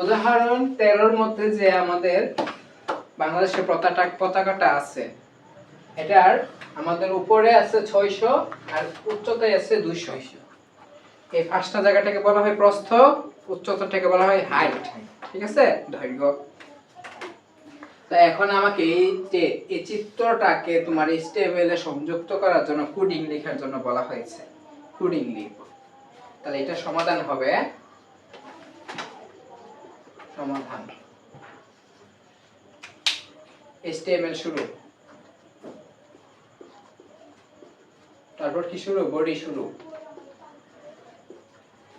উদাহরণ 13 এর মধ্যে যে আমাদের বাংলাদেশের পতাকাটা আছে, এটার আমাদের উপরে আছে 600 আর উচ্চতায় আছে 200। এই পাঁচটা জায়গাটাকে বলা হয় প্রস্থ, উচ্চতাটাকে বলা হয় হাইট, ঠিক আছে, দৈর্ঘ্য। তো এখন আমাকে এই চিত্রটাকে তোমার HTML এ সংযুক্ত করার জন্য কোডিং লেখার জন্য বলা হয়েছে, কোডিং লিখব। তাহলে এটা সমাধান হবে, সমাধান HTML শুরু, তারপর কি শুরু, বডি শুরু,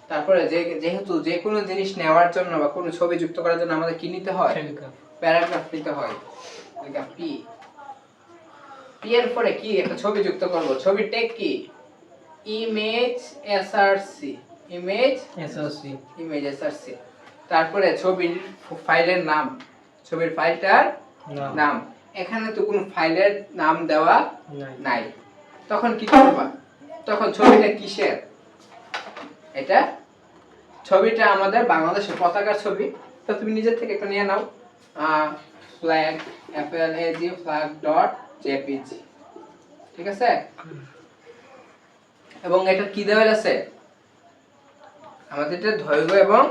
তারপরে যেহেতু যে কোনো জিনিস নেওয়ার জন্য বা কোনো ছবি যুক্ত করার জন্য আমাদের কি নিতে হয়, প্যারাগ্রাফ নিতে হয়। এটা পি, পি এর পরে কি একটা ছবি যুক্ত করব, ছবির ট্যাগ কি, image SRC, image SRC, image SRC. তারপরে ছবির ফাইলের নাম, ছবির ফাইলটার নাম। এখানে তো কোনো ফাইলের নাম দেওয়া নাই, তখন কি করবা, তখন ছবিটা কিসের, এটা ছবিটা আমাদের বাংলাদেশের পতাকার ছবি। তো তুমি নিজের থেকে একটা নিয়ে নাও, ফ্ল্যাগ flag flag.jpg, ঠিক আছে। এবং এটা কি দেওয়া আছে, আমাদের এটা দৈর্ঘ্য এবং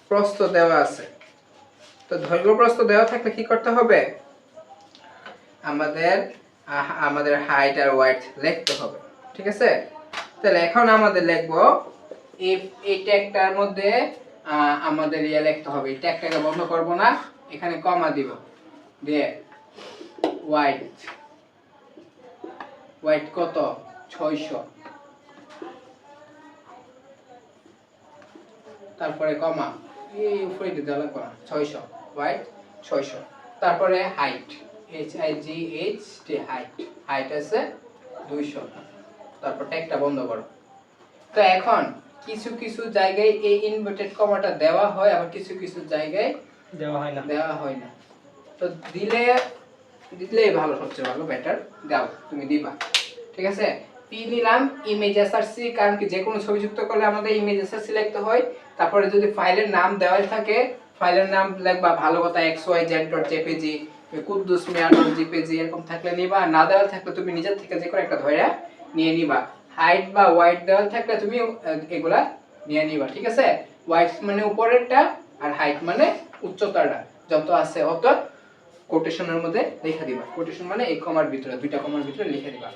প্রস্থ দেওয়া আছে। তো দৈর্ঘ্য প্রস্থ দেওয়া থাকলে কি করতে হবে, আমাদের হাইট আর ওয়েট লিখতে হবে, ঠিক আছে। তাহলে এখন আমাদের লিখব এই ট্যাগটার মধ্যে আমাদের লিখতে হবে, এই ট্যাগটাকে বন্ধ করব না, এখানে কমা দিব, দিয়ে ওয়েট কত, 600, তারপরে কমা, এই উপরে দিতে লাগবে না, 600, ওয়েট 600, তারপরে হাইট HIGHT, হাইট আছে 200, তারপর ট্যাগটা বন্ধ করো। তো এখন কিছু কিছু জায়গায় এই ইনভার্টেড কমাটা দেওয়া হয়, আবার কিছু কিছু জায়গায় দেওয়া হয় না। তো দিলেই ভালো, সবচেয়ে ভালো, বেটার দাও, তুমি দিবা, ঠিক আছে। পি নিলাম, ইমেজ এসআরসি, কারণ কি যে কোনো ছবি যুক্ত করলে আমাদের ইমেজ এসআরসি লিখতে হয়। তারপরে যদি ফাইলের নাম দেওয়া থাকে, ফাইলের নাম লিখবা ভালো কথা, xyz.jpg, কুদ্দুস মিয়া.jpg এরকম থাকলে নিবা, না দেওয়া থাকলে তুমি নিজের থেকে যে কোনো একটা ধরে নিয়ে নিবা। হাইট বা ওয়াইড দেওয়া থাকলে তুমি এগুলা নিয়ে নিবা, ঠিক আছে। ওয়াইড মানে উপরেরটা, আর হাইট মানে উচ্চতাটা, যত আছে অত কোটেশনের মধ্যে লিখে দিবা। কোটেশন মানে এই কমার ভিতরে, দুইটা কমার ভিতরে লিখে দিবা।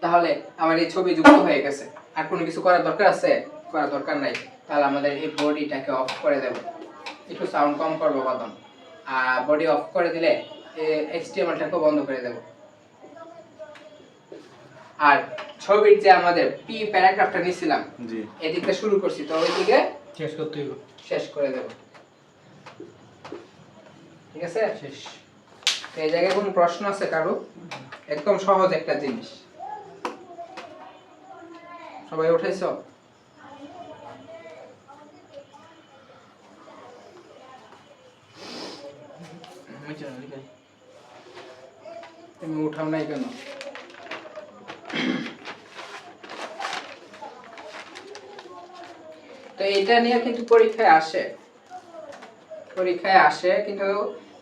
তাহলে আমার এই ছবি যুক্ত হয়ে গেছে। আর কোনো কিছু করার দরকার আছে, করার দরকার নাই। তাহলে আমাদের এই বডিটাকে অফ করে দেব, একটু সাউন্ড কম করবো বাদন, আর বডি অফ করে দিলে HTML-টাকে বন্ধ করে দেব। আর ছবির যে আমাদের পি প্যারাগ্রাফটা নিছিলাম, জি, এদিকে শুরু করছি, তো ওইদিকে শেষ করতে হবে, শেষ করে দেব, ঠিক আছে, শেষ। এই জায়গায় কোনো প্রশ্ন আছে কারো? একদম সহজ একটা জিনিস, সবাই উঠাইছো? তুমি উঠাও নাই কেন? তো এটা নিয়ে কিন্তু পরীক্ষায় আসে, কিন্তু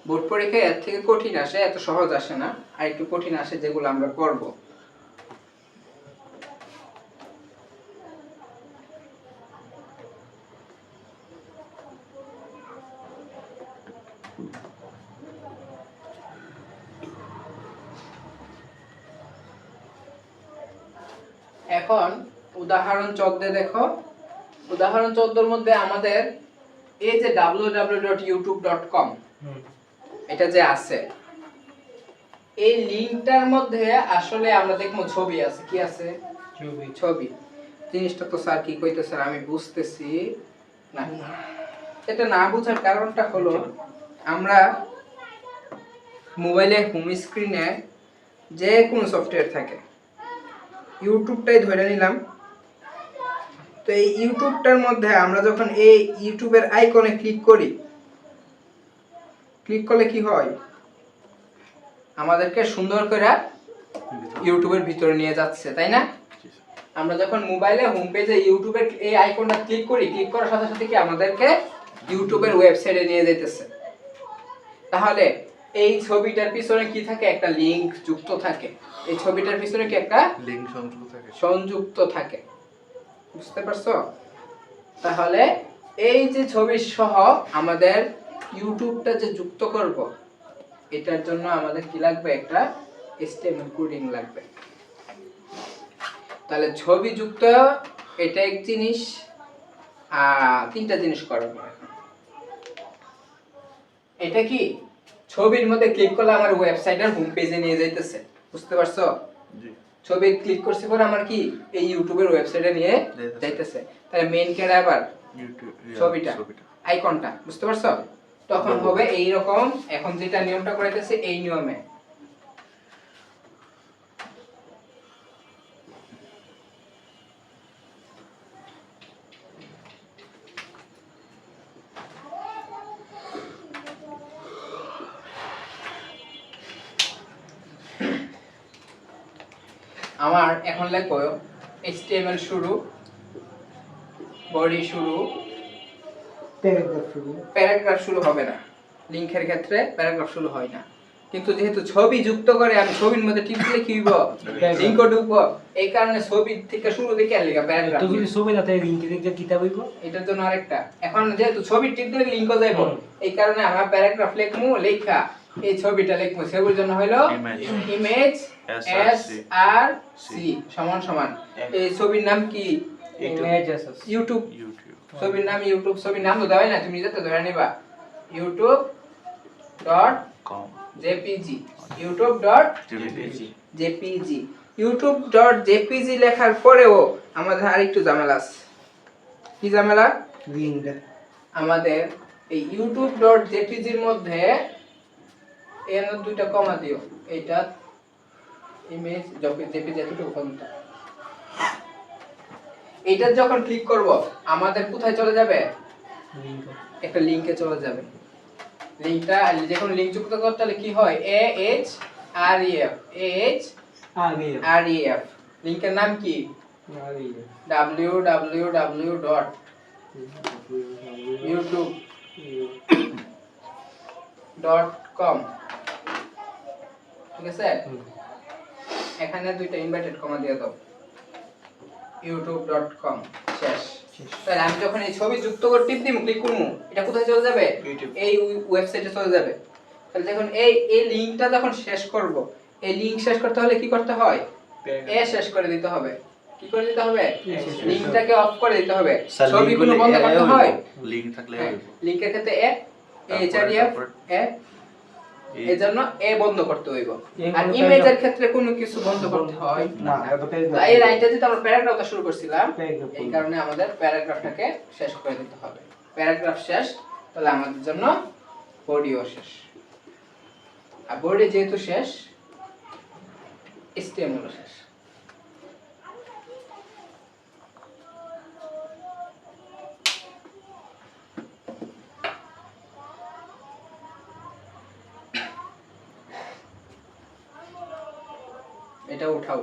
বোর্ড পরীক্ষায় এর থেকে কঠিন আসে, এত সহজ আসে না, আর একটু কঠিন আসে, যেগুলো আমরা করব। এখন উদাহরণ 14 দেখো, উদাহরণ 14 এর মধ্যে আমাদের এই যে www.youtube.com এটা যে আছে, এই লিংকটার মধ্যে আসলে আমরা দেখব ছবি আছে, কি আছে, ছবি। জিনিসটা তো স্যার কি কইতেছে আমি বুঝতেছি না। এটা না বোঝার কারণটা হলো, আমরা মোবাইলে হোম স্ক্রিনে যে কোনো সফটওয়্যার থাকে, ইউটিউবটাই ধরে নিলাম। তো এই ইউটিউবটার মধ্যে আমরা যখন এই ইউটিউবের আইকনে ক্লিক করি, ক্লিক করলে কি হয়, আমাদেরকে সুন্দর করে ইউটিউবের ভিতরে নিয়ে যাচ্ছে, তাই না? আমরা যখন মোবাইলে হোম পেজে ইউটিউবের এই আইকনটা ক্লিক করি, ক্লিক করার সাথে সাথে কি আমাদেরকে ইউটিউবের ওয়েবসাইটে নিয়ে যাইতেছে। তাহলে এই ছবিটার পিছনে কি থাকে? একটা লিংক যুক্ত থাকে। এই ছবিটার পিছনে কি একটা লিংক সংযুক্ত থাকে। বুঝতে পারছো? তাহলে এই যে ছবি সহ আমাদের ইউটিউবটা যে যুক্ত করব, এটার জন্য আমাদের কি লাগবে? একটা HTML কোডিং লাগবে। তাহলে ছবি যুক্ত এটা এক জিনিস, আর তিনটা জিনিস করব। এটা কি ছবির মধ্যে ক্লিক করলে আমার ওয়েবসাইটের হোম পেজে নিয়ে যাইতেছে। বুঝতে পারছো? জি। ছবি ক্লিক করছি পরে আমার কি এই ইউটিউবের ওয়েবসাইটে নিয়ে যাইতেছে। তাহলে মেইন কেডা আবার ইউটিউব ছবিটা, আইকনটা। বুঝতে পারছো? তখন হবে এই রকম। এখন যেটা নিয়মটা করাইতেছে এই নিয়মে। আমার এখন লিখবো HTML শুরু, বডি শুরু, প্যারাগ্রাফ শুরু হবে না। লিংকের ক্ষেত্রে প্যারাগ্রাফ শুরু হয় না। কিন্তু যেহেতু ছবি যুক্ত করে, আমি ছবির মধ্যে টিপ দিলে কি হইব? লিংকও ঢুকবো। এই কারণে ছবি থেকে শুরু থেকে লেখা প্যারাগ্রাফ। তো যদি ছবি না থাকে লিংকে দিতে কিতা হইব? এটার জন্য আরেকটা। এখন যেহেতু ছবি টিপ দিলে লিংকও যাইব, এই কারণে আমরা প্যারাগ্রাফ লিখমু, লেখা এই ছবিটা লিখমু। ছবির জন্য হলো ইমেজ SRC সমান সমান এই ছবির নাম কি? ইউটিউব। ছবির নাম ইউটিউব। ছবির নাম তো দেওয়াই না, তুমি যেটা ধরে নিবা youtube.jpg youtube.jpg youtube.jpg লেখার পরেও আমাদের আরেকটু ঝামেলা আছে। কি ঝামেলা? আমাদের এই youtube.jpg এর মধ্যে এর দুইটা কমা দিও। এটা ইমেজ jpg এতটুকু পর্যন্ত। এইটা যখন ক্লিক করব আমাদের কোথায় চলে যাবে? একটা লিংকে চলে যাবে। লিংকটা যখন লিংক যুক্ত করতে হলে কি হয়? ahref লিংকের নাম কি? www.youtube.com। ঠিক আছে? এখানে দুইটা ইনভার্টেড কমা দিয়ে দাও। youtube.com শেষ। তাহলে আমি যখন এই ছবি যুক্ত করে টিপ দিমু, ক্লিক করমু, এটা কোথায় চলে যাবে? এই ওয়েবসাইটে চলে যাবে। তাহলে যখন এই লিংকটা যখন শেষ করব, এই লিংক শেষ করতে হলে কি করতে হয়? শেষ করে দিতে হবে। কি করে দিতে হবে? লিংকটাকে অফ করে দিতে হবে। ছবি কোনো বন্ধ করতে হয়? লিংক থাকলে লিংকের ক্ষেত্রে href এজন্য বন্ধ করতে হইব। আর ইমেজের ক্ষেত্রে কোনো কিছু বন্ধ করতে হয় না। তাই এই লাইনটা যেটা আমরা প্যারাগ্রাফটা শুরু করছিলাম, এই কারণে আমাদের প্যারাগ্রাফটাকে শেষ করে দিতে হবে। প্যারাগ্রাফ শেষ, তাহলে আমাদের জন্য বডিও শেষ। আর বডি যেহেতু শেষ, HTML শেষ। এটা উঠাও।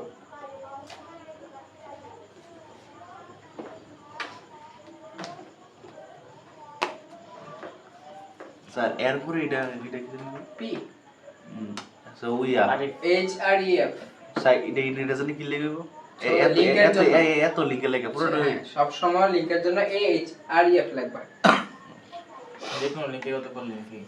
স্যার এরপরে এটা কি পি সো উইয়া HREF স্যার এটা জানি কি লিখব? এত লিংকে লেখা পুরো সব সময় লিংকের জন্য HREF লিখবা। দেখুন লিংকে কত করলে কি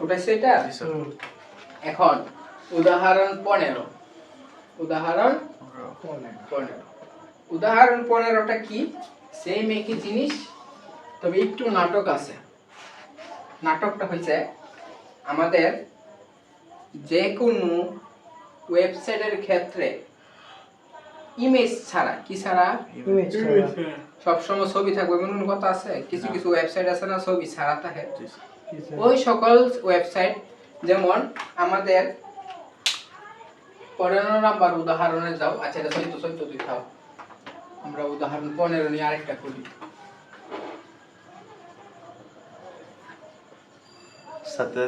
ওটা সেটা। এখন উদাহরণ 15। উদাহরণ 15টা কি? সেম একই জিনিস, তবে একটু নাটক আছে। নাটকটা হচ্ছে আমাদের যে কোনো ওয়েবসাইটের ক্ষেত্রে ইমেজ ছাড়া, কি ছাড়া? ইমেজ ছাড়া সবসময় ছবি থাকবে এমন কোনো কথা আছে? কিছু কিছু ওয়েবসাইট আছে না ছবি ছাড়া থাকে। ওই সকল ওয়েবসাইট, যেমন আমাদের 15 নাম্বার উদাহরণে যাও। আচ্ছা এটা সৈত তুই খাও। আমরা উদাহরণ 15 নিয়ে আরেকটা করি। সাথে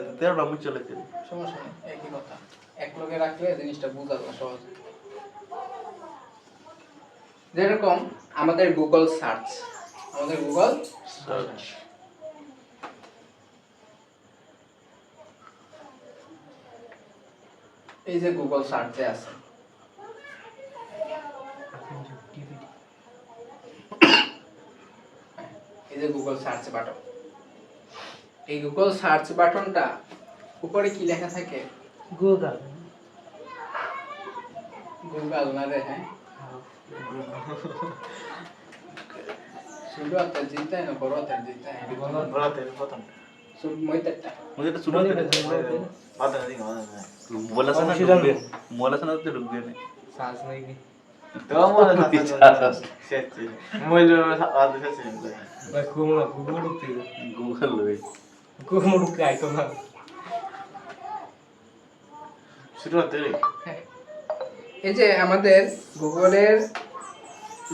আমি চলে যাই। সমস্যা নেই, একই কথা। এক লগে রাখলে জিনিসটা বোঝা যায় সহজ। যেরকম আমাদের গুগল সার্চ, এই যে গুগল সার্চে আছে, এই যে গুগল সার্চ বাটন, এই গুগল সার্চ বাটনটা উপরে কি লেখা থাকে? গুগল গুগল না রে, হ্যাঁ শুরু হতে জিতা না বড় হতে জিতা है বলাতে প্রথম শুরু মইতেটা मुझे तो सुनो বাদা দিন বাদা बोला था ना অংশীদার डूब गए बोला था ना तो डूब गए नहीं সাজ নাই কি तो बोला था শেষ মোবাইল আদ শেষ ভাই গুগল ঢুকতে गूगल वे গুগল ঢুকতে আইতো না শুরু হতে এই যে আমাদের গুগলের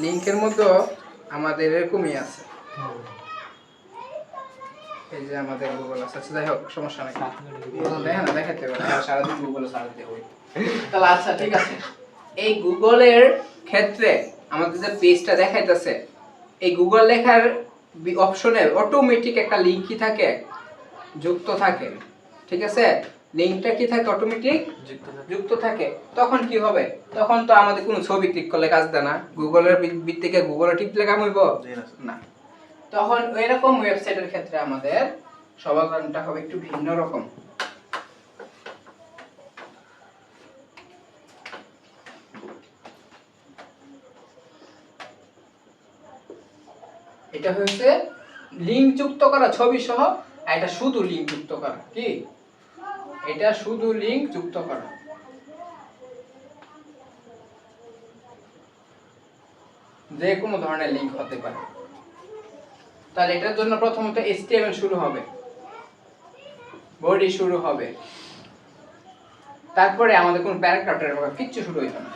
লিংকের মধ্যে আমাদের এরকমই আছে, এই যে আমাদের গুগল আছে, যাই হোক সমস্যা নাই, দেখেন না দেখাতে হবে না, সারাদিন গুগলে সারাতে হবে। তাহলে আচ্ছা ঠিক আছে, এই গুগলের ক্ষেত্রে আমাদের যে পেজটা দেখাইতেছে, এই গুগল লেখার অপশনের অটোমেটিক একটা লিংক কি থাকে, যুক্ত থাকে, ঠিক আছে? লিংকটা কি থাকে, অটোমেটিক যুক্ত থাকে। তখন কি হবে? তখন তো আমাদের কোনো ছবি ক্লিক করলে কাজ দেয় না, গুগলের ভিত্তিকে গুগলে টিপলে কাম হইব না। তখন এরকম ওয়েবসাইটের ক্ষেত্রে আমাদের সমাধানটা হবে একটু ভিন্ন রকম। এটা হচ্ছে লিংক যুক্ত করা ছবি সহ, আর এটা শুধু লিংক যুক্ত করা। কি? এটা শুধু লিংক যুক্ত করা। যে কোনো ধরনের লিংক হতে পারে। তাহলে এটার জন্য প্রথমত HTML শুরু হবে, বডি শুরু হবে, তারপরে আমাদের কোনো প্যারাগ্রাফ টারাগ্রাফ কিচ্ছু শুরু হইতো না,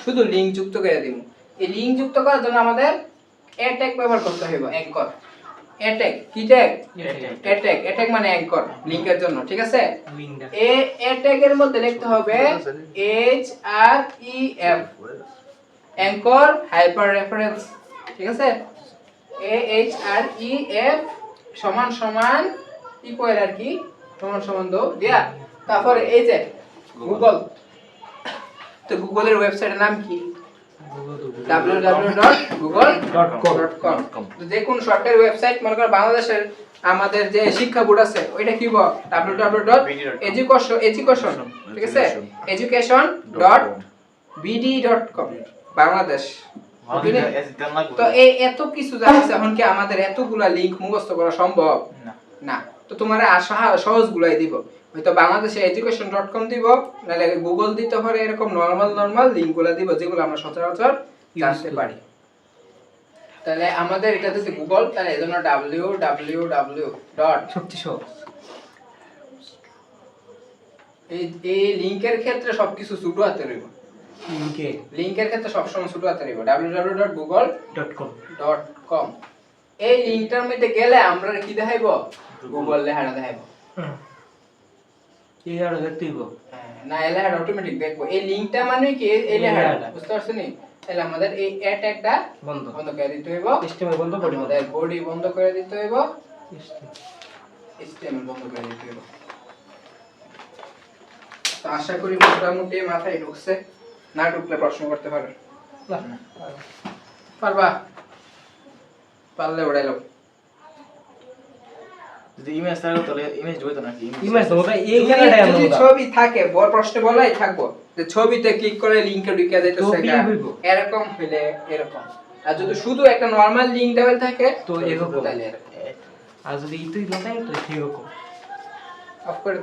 শুধু লিংক যুক্ত করে দিব। এই লিংক যুক্ত করার জন্য আমাদের ট্যাগ ব্যবহার করতে হবে, অ্যাঙ্কর। ট্যাগ কি ট্যাগ? ট্যাগ মানে অ্যাঙ্কর লিংকের জন্য, ঠিক আছে? ট্যাগের মধ্যে লিখতে হবে HREF, অ্যাঙ্কর হাইপার রেফারেন্স, ঠিক আছে? HREF সমান সমান ইকুয়াল আর কি, সমান সমান দাও দিয়া, তারপরে এই যে গুগল, তো গুগলের ওয়েবসাইটের নাম কি? www.google.com। যে কোন সরকারি ওয়েবসাইট, মনে করো বাংলাদেশের আমাদের যে শিক্ষা বোর্ড আছে ওইটা কি বল? www.education, ঠিক আছে? education.bd.com বাংলাদেশ। তো এই এত কিছু জানাছে, এখন কি আমাদের এতগুলা লিংক মুখস্থ করা সম্ভব? না। তো তোমার সহজগুলাই দিব, হয়তো বাংলাদেশে education.com দিব, নাহলে গুগল দিতে পারে, এরকম নরমাল লিংকগুলো দিব যেগুলো আমরা সচরাচর জানতে পারি। তাহলে আমাদের এটা হচ্ছে গুগল, তাহলে এজন্য www. সত্যি সব এই লিংকের ক্ষেত্রে সবকিছু ছোট হাতে রইব, লিংকের ক্ষেত্রে সবসময় ছোট হাতে রইব, www.google.com। এই লিংকটার মধ্যে গেলে আমরা কি দেখাইবো? গুগল লেখাটা দেখাইবো, এই আর দেখতেইব না এই লেখাটা অটোমেটিক দেখবো। এই লিংকটা মানে কি? এই লেখাটা, বুঝতে পারছেন? তাহলে আমাদের এই ট্যাগটা বন্ধ করে দিতে হইব, HTML বন্ধ করে আমাদের বডি বন্ধ করে দিতে হইব, HTML বন্ধ করে দিতে হইব। তো আশা করি মোটামুটি মাথায় ঢুকছে, না ঢুকলে প্রশ্ন করতে পারবে। পারবা? পারলে ওড়াইলো। যদি ইমেজ থাকে তাহলে ইমেজ হইতো নাকি? ইমেজ তো ভাই এই জায়গাটায় আমরা যদি ছবি থাকে, বড় প্রশ্ন বলাই থাকবো যে ছবিতে ক্লিক করে লিংকে ঢুকে যাইতেছে, এরকম হইলে এরকম। আর যদি শুধু একটা নরমাল লিংক দেওয়া থাকে তো এরকম, তাহলে এরকম। আর যদি ইতুই থাকে তো এরকম। অফ করে